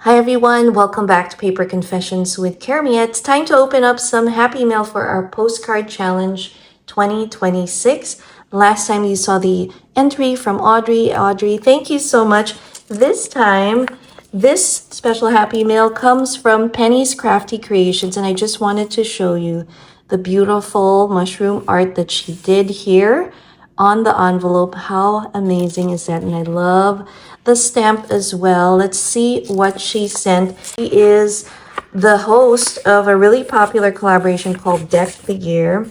Hi everyone, welcome back to Paper Confessions with Karamia. It's time to open up some happy mail for our postcard challenge 2026. Last time you saw the entry from Audrey. Audrey, thank you so much. This time, this special happy mail comes from Penny's Crafty Creations, and I just wanted to show you the beautiful mushroom art that she did here on the envelope. How amazing is that? And I love the stamp as well. Let's see what she sent. She is the host of a really popular collaboration called Deck the Year.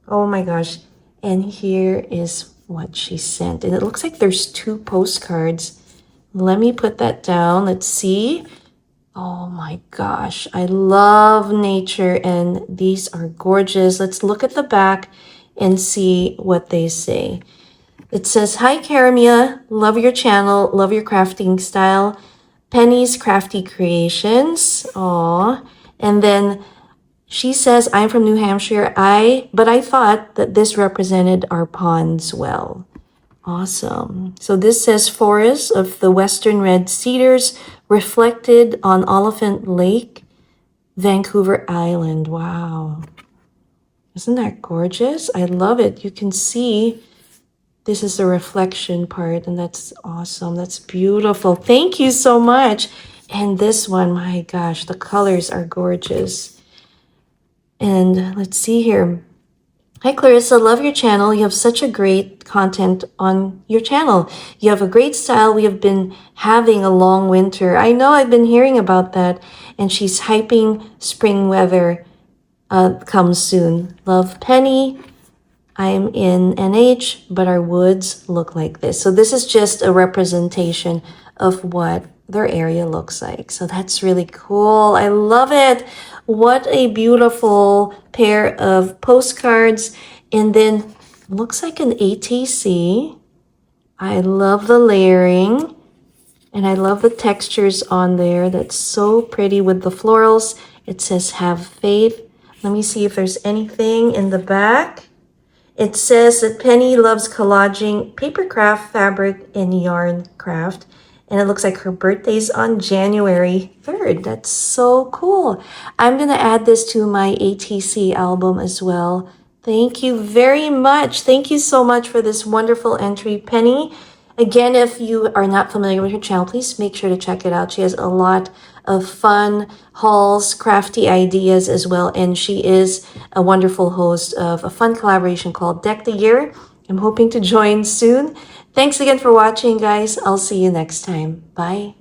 Oh my gosh. And here is what she sent. And it looks like there's 2 postcards. Let me put that down. Let's see. Oh my gosh. I love nature and these are gorgeous. Let's look at the back and see what they say. It says, "Hi Karamia, love your channel, love your crafting style. Penny's Crafty Creations." Aw. And then she says, "I'm from New Hampshire. But I thought that this represented our ponds well." Awesome. So this says, "Forests of the Western Red Cedars reflected on Oliphant Lake, Vancouver Island." Wow. Isn't that gorgeous? I love it. You can see this is the reflection part, and that's awesome. That's beautiful. Thank you so much. And this one, my gosh, the colors are gorgeous. And let's see here. "Hi Clarissa, love your channel. You have such a great content on your channel. You have a great style. We have been having a long winter." I know, I've been hearing about that. And she's hyping spring weather comes soon. "Love, Penny. I'm in NH, but our woods look like this." So this is just a representation of what their area looks like. So that's really cool. I love it. What a beautiful pair of postcards. And then looks like an ATC. I love the layering. And I love the textures on there. That's so pretty with the florals. It says, "Have faith." Let me see if there's anything in the back. It says that Penny loves collaging paper craft, fabric, and yarn craft. And it looks like her birthday's on January 3rd. That's so cool. I'm going to add this to my ATC album as well. Thank you very much. Thank you so much for this wonderful entry, Penny. Again, if you are not familiar with her channel, please make sure to check it out. She has a lot of fun hauls, crafty ideas as well. And she is a wonderful host of a fun collaboration called Deck the Year. I'm hoping to join soon. Thanks again for watching, guys. I'll see you next time. Bye.